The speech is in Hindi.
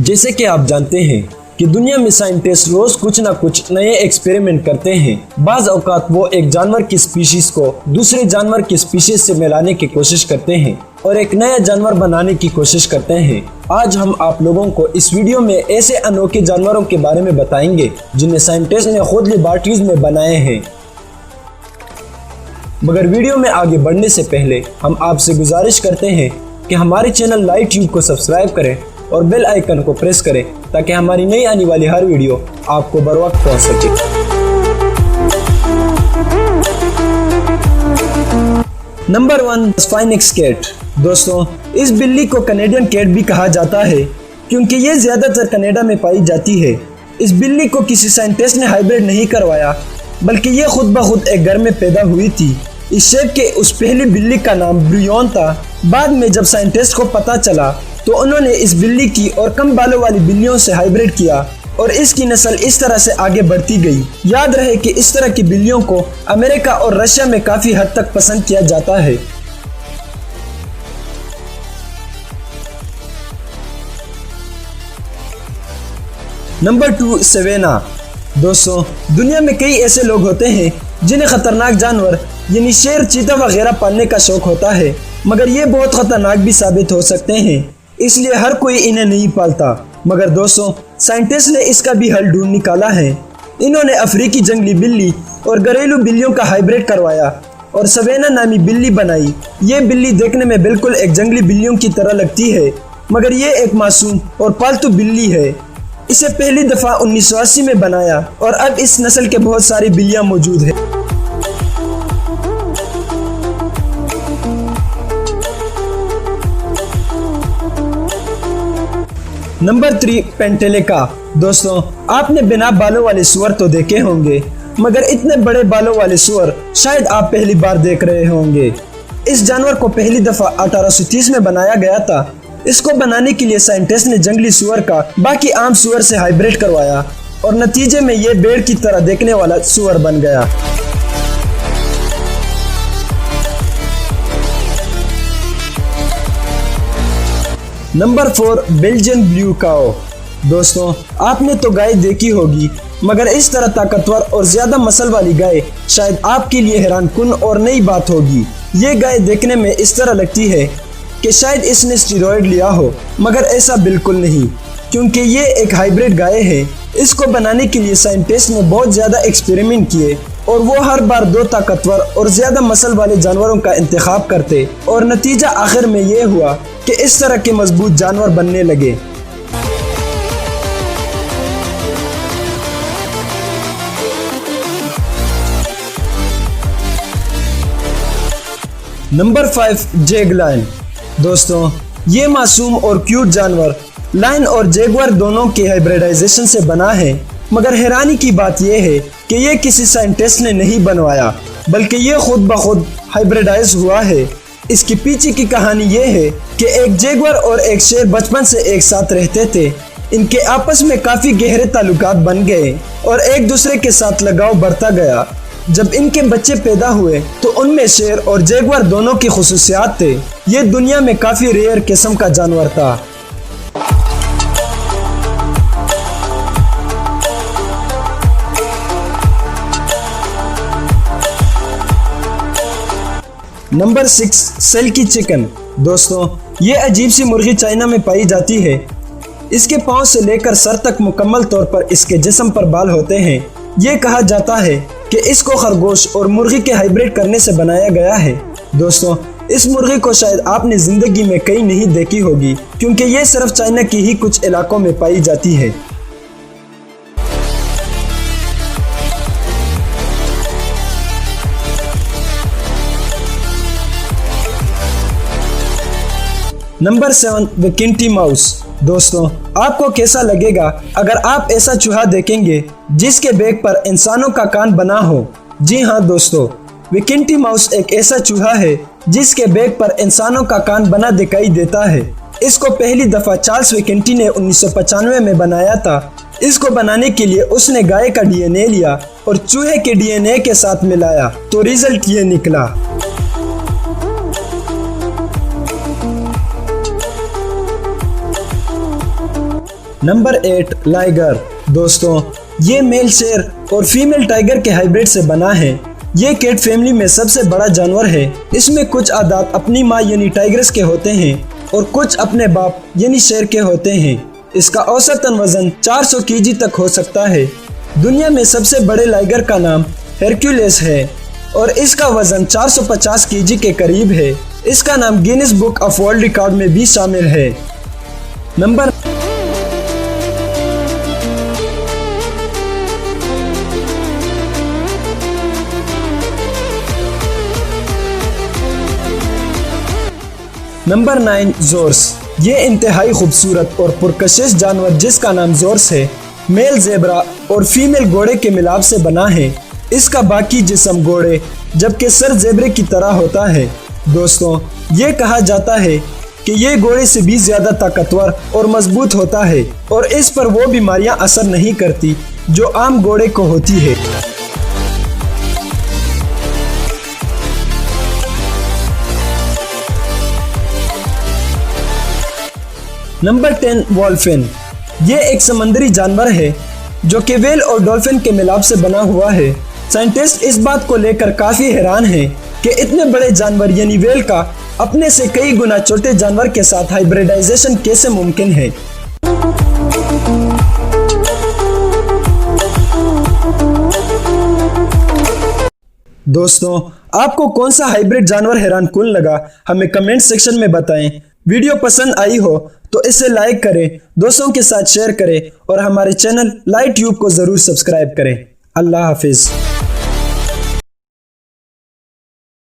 जैसे कि आप जानते हैं कि दुनिया में साइंटिस्ट रोज कुछ ना कुछ नए एक्सपेरिमेंट करते हैं। बाज औकात वो एक जानवर की स्पीशीज को दूसरे जानवर की स्पीशीज से मिलाने की कोशिश करते हैं और एक नया जानवर बनाने की कोशिश करते हैं। आज हम आप लोगों को इस वीडियो में ऐसे अनोखे जानवरों के बारे में बताएंगे जिन्हें साइंटिस्ट ने खुद लेबॉर्ट्रीज में बनाए हैं। मगर वीडियो में आगे बढ़ने से पहले हम आपसे गुजारिश करते हैं कि हमारे चैनल लाइट ट्यूब को सब्सक्राइब करें और बेल आइकन को प्रेस करें ताकि हमारी नई आने वाली हर वीडियो आपको बर वक्त पहुंच सके। Number 1 sphinx cat. दोस्तों, इस बिल्ली को कनेडियन कैट भी कहा जाता है क्योंकि ये ज्यादातर कनाडा में पाई जाती है। इस बिल्ली को किसी साइंटिस्ट ने हाइब्रिड नहीं करवाया बल्कि ये खुद ब खुद एक घर में पैदा हुई थी। इस शेप के उस पहली बिल्ली का नाम ब्रियोन था। बाद में जब साइंटिस्ट को पता चला तो उन्होंने इस बिल्ली की और कम बालों वाली बिल्लियों से हाइब्रिड किया और इसकी नस्ल इस तरह से आगे बढ़ती गई। याद रहे कि इस तरह की बिल्लियों को अमेरिका और रशिया में काफी हद तक पसंद किया जाता है। नंबर 2 सवेना। दोस्तों, दुनिया में कई ऐसे लोग होते हैं जिन्हें खतरनाक जानवर यानी शेर, चीता वगैरह पालने का शौक होता है, मगर ये बहुत खतरनाक भी साबित हो सकते हैं, इसलिए हर कोई इन्हें नहीं पालता। मगर दोस्तों, साइंटिस्ट ने इसका भी हल ढूंढ निकाला है। इन्होंने अफ्रीकी जंगली बिल्ली और घरेलू बिल्लियों का हाइब्रिड करवाया और सवेना नामी बिल्ली बनाई। ये बिल्ली देखने में बिल्कुल एक जंगली बिल्लियों की तरह लगती है, मगर ये एक मासूम और पालतू बिल्ली है। इसे पहली दफा 1980 में बनाया और अब इस नस्ल के बहुत सारी बिल्लियां मौजूद हैं। नंबर 3 पेंटेलिका। दोस्तों, आपने बिना बालों वाले सुअर तो देखे होंगे, मगर इतने बड़े बालों वाले सुअर शायद आप पहली बार देख रहे होंगे। इस जानवर को पहली दफा 1830 में बनाया गया था। इसको बनाने के लिए साइंटिस्ट ने जंगली सुअर का बाकी आम सुअर से हाइब्रिड करवाया और नतीजे में ये भेड़ की तरह देखने वाला सुअर बन गया। नंबर 4 बेल्जियन ब्लू काओ। दोस्तों, आपने तो गाय देखी होगी, मगर इस तरह ताकतवर और ज्यादा मसल वाली गाय शायद आपके लिए हैरानकुन और नई बात होगी। ये गाय देखने में इस तरह लगती है कि शायद इसने स्टेरॉइड लिया हो, मगर ऐसा बिल्कुल नहीं, क्योंकि ये एक हाइब्रिड गाय है। इसको बनाने के लिए साइंटिस्ट ने बहुत ज्यादा एक्सपेरिमेंट किए और वो हर बार 2 ताकतवर और ज्यादा मसल वाले जानवरों का इंतखाब करते और नतीजा आखिर में ये हुआ कि इस तरह के मजबूत जानवर बनने लगे। Number 5 jaglion. दोस्तों, ये मासूम और क्यूट जानवर लायन और जैगुआर दोनों के हाइब्रिडाइजेशन से बना है, मगर हैरानी की बात यह है कि ये किसी साइंटिस्ट ने नहीं बनवाया बल्कि ये खुद ब खुद हाइब्रिडाइज हुआ है। इसके पीछे की कहानी ये है कि एक जैगुआर और एक शेर बचपन से एक साथ रहते थे। इनके आपस में काफी गहरे ताल्लुकात बन गए और एक दूसरे के साथ लगाव बढ़ता गया। जब इनके बच्चे पैदा हुए तो उनमें शेर और जैगुआर दोनों की खुसूसियात थे। ये दुनिया में काफी रेयर किस्म का जानवर था। Number 6 silky chicken. दोस्तों, ये अजीब सी मुर्गी चाइना में पाई जाती है। इसके पाँव से लेकर सर तक मुकम्मल तौर पर इसके जिस्म पर बाल होते हैं। ये कहा जाता है कि इसको खरगोश और मुर्गी के हाइब्रिड करने से बनाया गया है। दोस्तों, इस मुर्गी को शायद आपने जिंदगी में कहीं नहीं देखी होगी क्योंकि ये सिर्फ चाइना के ही कुछ इलाकों में पाई जाती है। नंबर 7 विकिंटी माउस। दोस्तों, आपको कैसा लगेगा अगर आप ऐसा चूहा देखेंगे जिसके बेक पर इंसानों का कान बना हो? जी हाँ दोस्तों, विकिंटी माउस एक ऐसा चूहा है जिसके बेक पर इंसानों का कान बना दिखाई देता है। इसको पहली दफा चार्ल्स विकिंटी ने 1995 में बनाया था। इसको बनाने के लिए उसने गाय का डीएनए लिया और चूहे के डीएनए के साथ मिलाया तो रिजल्ट ये निकला। Number 8 liger. दोस्तों ये मेल शेर और फीमेल टाइगर के हाइब्रिड से बना है। ये कैट फैमिली में सबसे बड़ा जानवर है। इसमें कुछ आदात अपनी माँ यानी टाइग्रेस के होते हैं और कुछ अपने बाप यानी शेर के होते हैं। इसका औसतन वजन 400 केजी तक हो सकता है। दुनिया में सबसे बड़े लाइगर का नाम हेरक्यूलिस है और इसका वजन 450 केजी के करीब है। इसका नाम Guinness book of world record में भी शामिल है। Number number 9 जोर्स। ये इंतहाई खूबसूरत और पुरकशिश जानवर जिसका नाम जोर्स है, मेल जेब्रा और फीमेल घोड़े के मिलाप से बना है। इसका बाकी जिस्म घोड़े जबकि सर जेब्रे की तरह होता है। दोस्तों ये कहा जाता है कि ये घोड़े से भी ज्यादा ताकतवर और मजबूत होता है और इस पर वो बीमारियां असर नहीं करती जो आम घोड़े को होती है। नंबर 10 वॉल्फिन। ये एक समंदरी जानवर है जो कि व्हेल और डॉल्फिन के मिलाप से बना हुआ है। साइंटिस्ट इस बात को लेकर काफी हैरान हैं कि इतने बड़े जानवर यानी व्हेल का अपने से कई गुना छोटे जानवर के साथ हाइब्रिडाइजेशन कैसे मुमकिन है। दोस्तों आपको कौन सा हाइब्रिड जानवर हैरान कुन लगा, हमें कमेंट सेक्शन में बताएं। वीडियो पसंद आई हो तो इसे लाइक करें, दोस्तों के साथ शेयर करें और हमारे चैनल लाइट ट्यूब को जरूर सब्सक्राइब करें। अल्लाह हाफिज।